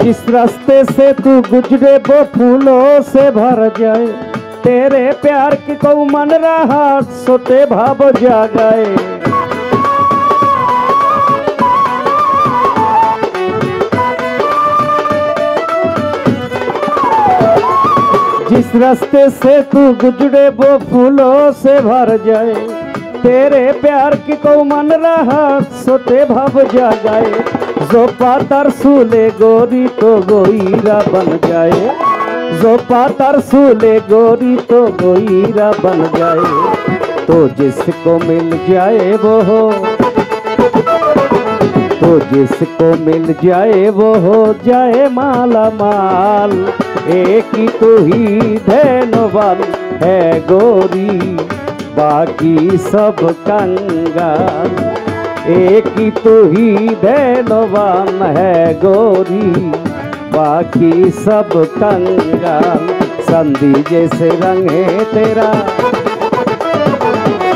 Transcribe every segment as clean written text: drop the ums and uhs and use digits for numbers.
जिस रास्ते से तू गुजरे वो फूलों से भर जाए, तेरे प्यार की को मन रहा सोते भाव जागाए। जिस रास्ते से तू गुजरे वो फूलों से भर जाए, तेरे प्यार की को मन रहा सोते भाव जागाए। जो पातर सूले गोरी तो गोईरा बन जाए, जो पातर सूले गोरी तो गोईरा बन जाए। तो जिसको मिल जाए वो हो, तो जिसको मिल जाए वो हो जाए माला माल। एक ही तू ही धनवान है गोरी, बाकी सब कंगाल। एक ही तू ही धनवान है गोरी, बाकी सब कंगाल। संधि जैसे रंग है तेरा,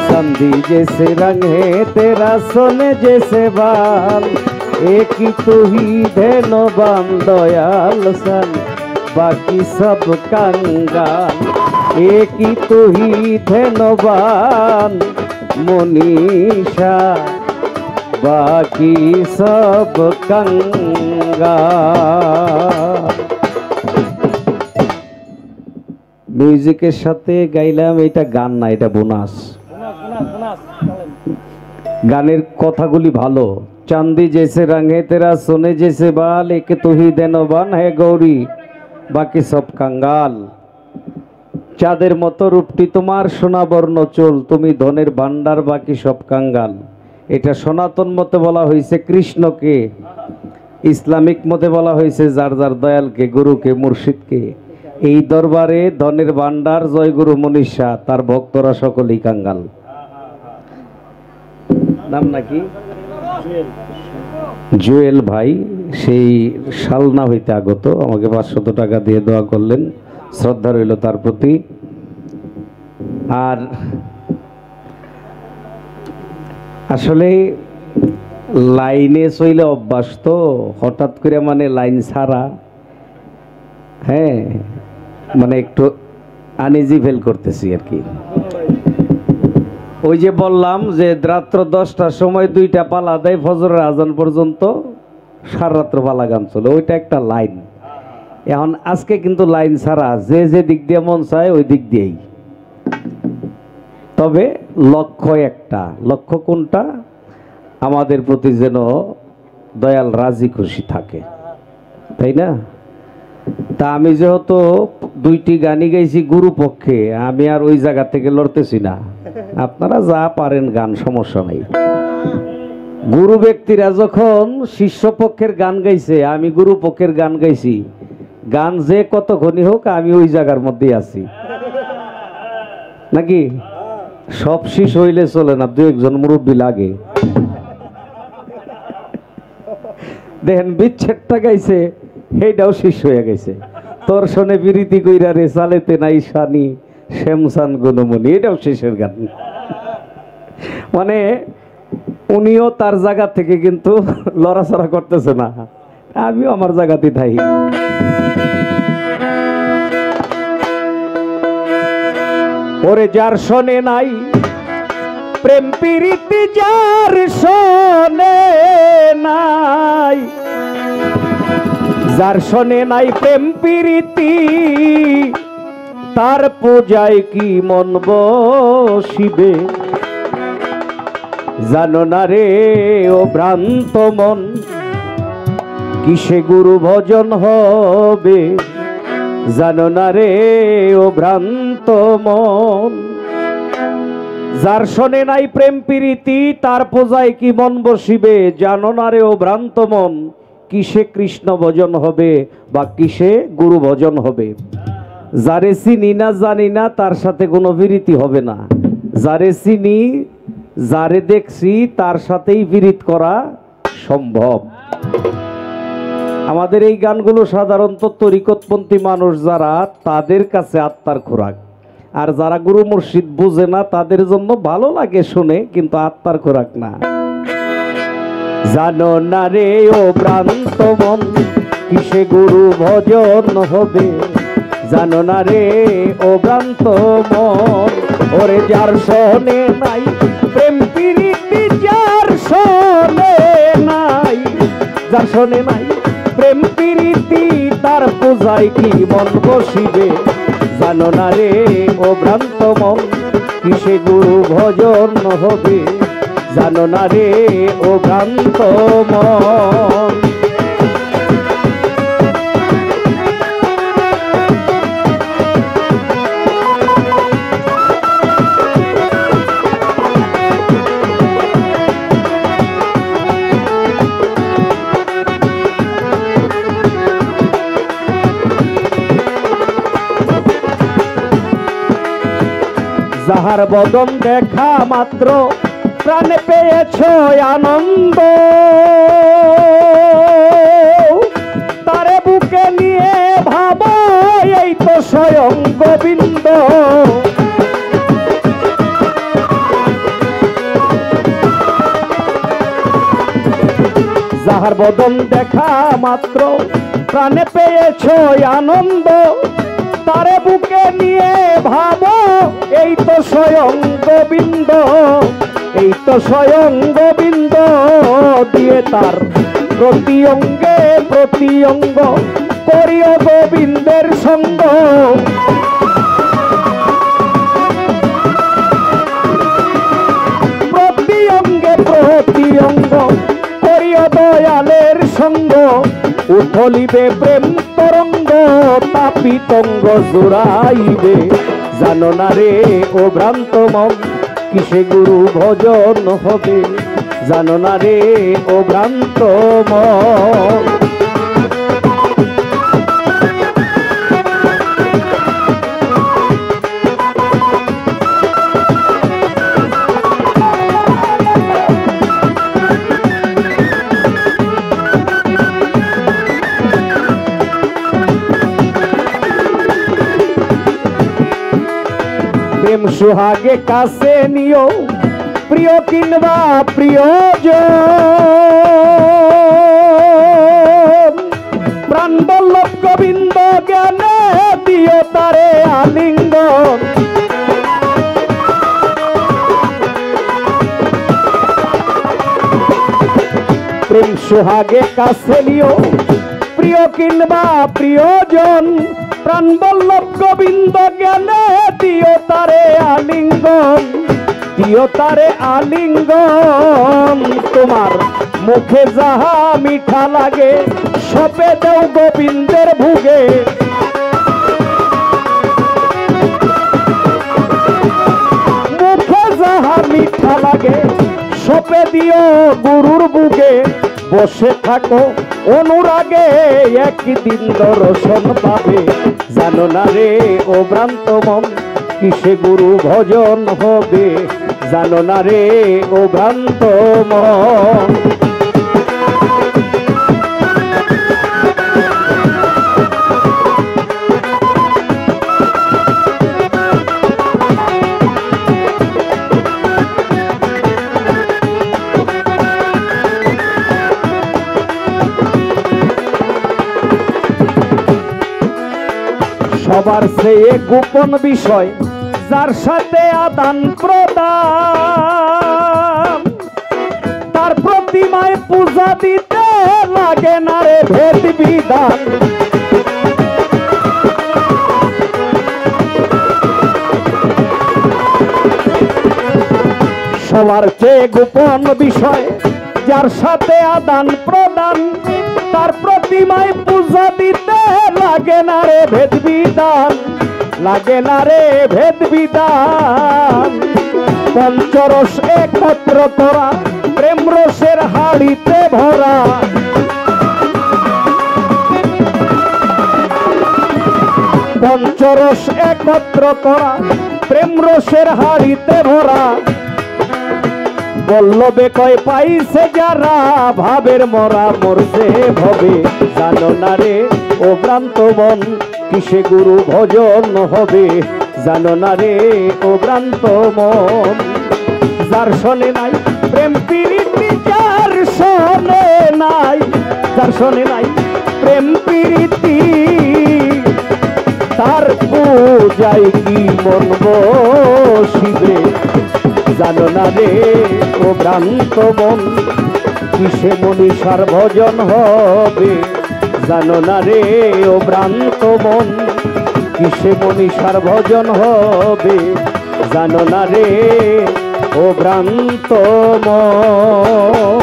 संधि जैसे रंग है तेरा, सोने जैसे बाल। एक ही तू ही धनवान दयाल सन, बाकी सब कंगाल। एक ही तू ही धनवान मुनीषा, बाकी सब कंगाल। মিউজিকের সাথে গাইলাম, এটা গান না, এটা বোনাস। গানের কথাগুলি ভালো। চাঁদি জেসে রঙে তেরা, সোনে জেসে বাল। এক তু হি দেনবান হে গৌরী, বাকি সব কাঙ্গাল। চাঁদের মতো রূপটি তোমার, সোনা বর্ণ চুল, তুমি ধনের ভান্ডার, বাকি সব কাঙ্গাল। এটা সনাতন মতে বলা হয়েছে কৃষ্ণকে, ইসলামিক মতে বলা হয়েছে যার যার দয়ালকে, গুরুকে, মুর্শিদকে। এই দরবারে ধনের ভান্ডার জয়গুরু মনীষা, তার ভক্তরা সকলেই কাঙ্গাল। নাম নাকি জুয়েল ভাই, সেই শালনা হইতে আগত, আমাকে 500 টাকা দিয়ে দোয়া করলেন, শ্রদ্ধা রইল তার প্রতি। আর আসলে লাইনে চইলে অভ্যাস তো, হঠাৎ করে মানে লাইন ছাড়া, হ্যাঁ মানে একটু আনইজি ফিল করতেছি আর কি। ওই যে বললাম যে রাত্র 10টার সময় 2টা পালা দেয়, ফজরের আজান পর্যন্ত সারা রাত্র পালা গান চলে, ওইটা একটা লাইন। এখন আজকে কিন্তু লাইন ছাড়া, যে যে দিক দিয়ে মন চায় ওই দিক দিয়েই। তবে লক্ষ্য একটা, লক্ষ্য কোনটা? আমাদের প্রতি যেন দয়াল রাজি খুশি থাকে, তাই না? তা আমি যেহেতু 2টি গানই গাইছি গুরু পক্ষে, আমি আর ওই জায়গা থেকে লড়তেছি না। আপনারা যা পারেন গান, সমস্যা নেই। গুরু ব্যক্তিরা যখন শিষ্য পক্ষের গান গাইছে, আমি গুরু পক্ষের গান গাইছি। গান যে কতক্ষণই হোক, আমি ওই জায়গার মধ্যেই আছি, নাকি? সব শেষ হইলে চলে না, 2-1 মুরব্বী লাগে। দেখেন বিচ্ছেদটা গাইছে, সেইটাও শেষ হয়ে গেছে। তোর শোনে বিরীতি কইরা রে চালেতে নাই শানি, শ্যামসান গুণমণি, এটাও শেষের গান। মানে উনিও তার জায়গা থেকে কিন্তু লড়াচড়া করতেছে না, আমিও আমার জায়গাতে থাই। ওরে যার শোনে নাই প্রেম প্রীতি, যার শোনে নাই, যার শোনে নাই প্রেম প্রীতি, তার পূজায় কি মন বসিবে? জানো না রে ও ভ্রান্ত মন, কিসে গুরু ভজন হবে? জানো না রে ও ভ্রান্ত মন, যার শোনে নাই প্রেম প্রীতি, তার পূজায় কি মন বসিবে? জানো না রে ও ভ্রান্ত মন, কিসে কৃষ্ণ ভজন হবে বা কিসে গুরু ভজন হবে? যারে চিনি না জানি না, তার সাথে কোনো বিরতি হবে না। যারে চিনি, যারে দেখছি, তার সাথেই বিরত করা সম্ভব। আমাদের এই গানগুলো সাধারণত তরিকতপন্থী মানুষ যারা, তাদের কাছে আত্মার খোরাক। আর যারা গুরু মুর্শিদ বুঝে না, তাদের জন্য ভালো লাগে শুনে, কিন্তু আত্মার খোরাক না। জানো না রে ও ভ্রান্ত মন, কিসে গুরু ভজন হবে জানো না রে ও ভ্রান্ত মন। ওরে যার শোনে নাই প্রেম প্রীতি, যার শোনে নাই, যার শোনে নাই প্রেম প্রীতি, তার পূজায় কি মন বসিবে জানো না রে ও ভ্রান্ত মন। কিসে গুরু ভজন হবে জানো না রে ও ভ্রান্ত মন। যাহার বদন দেখা মাত্র প্রাণে পেয়েছ আনন্দ, তারে বুকে নিয়ে ভাবো এই তো স্বয়ং গোবিন্দ। যাহার বদন দেখা মাত্র প্রাণে পেয়েছ আনন্দ, তারে বুকে নিয়ে ভাবো এই তো স্বয়ং গোবিন্দ, এই তো স্বয়ং গোবিন্দ। দিয়ে তার প্রতি অঙ্গে প্রতি অঙ্গ করিও গোবিন্দের সঙ্গ। প্রতি অঙ্গে প্রতি অঙ্গ করিও দয়ালের সঙ্গ। উথলিবে প্রেম তরঙ্গ তাপিতঙ্গ জোড়াইবে জানো না রে ও ভ্রান্ত মন। কিসে গুরু ভজন হবে জানো না রে ও ভ্রান্ত মন। প্রেম সুহাগে কাছে নিও প্রিয় কিংবা প্রিয়জন, প্রাণ বল্লভ গোবিন্দ জ্ঞানে দিও তারে আলিঙ্গন। প্রেম সুহাগে কাছে নিও প্রিয় কিংবা প্রিয়জন, প্রাণ বল্লভ গোবিন্দ জ্ঞানে দিও তারে আলিঙ্গন, দিও তারে আলিঙ্গন। তোমার মুখে যাহা মিঠা লাগে সপে দেও গোবিন্দের ভুগে। মুখে যাহা মিঠা লাগে সপে দিও গুরুর বুকে। বসে থাকো অনুরাগে একদিন দর্শন পাবে জানো না রে ও ভ্রান্ত মন। কিসে গুরু ভজন হবে জানো না রে ও ভ্রান্ত মন। সবার চেয়ে গোপন বিষয় যার সাথে আদান প্রদান, তার প্রতিমায় পূজা দিতে লাগে না রে ভেদ বিধান। সবার চেয়ে গোপন বিষয় যার সাথে আদান প্রদান, তার প্রতিমায় পূজা দিতে লাগে না রে ভেদ বিধান, লাগে না রে ভেদ বিধান। পঞ্চরস একত্র করা প্রেম রসের হাড়িতে ভরা, পঞ্চরস একত্র করা প্রেম রসের হাড়িতে ভরা। বল্লবে কয় পাইছে যারা ভাবের মরা মরছে ভবে জানো না রে ও ভ্রান্ত মন। কিসে গুরু ভজন হবে জানো না রে ও ভ্রান্ত মন। যার শোনে নাই প্রেম প্রীতি, যার শোনে নাই, যার শোনে নাই প্রেম তার পূজায় কি মন বসিবে জানো না রে ও ভ্রান্ত মন কিসে মনীষার ভজন হবে জানো না রে ও ভ্রান্ত মন কিসে মনীষার ভজন হবে জানো না রে ও ভ্রান্ত মন।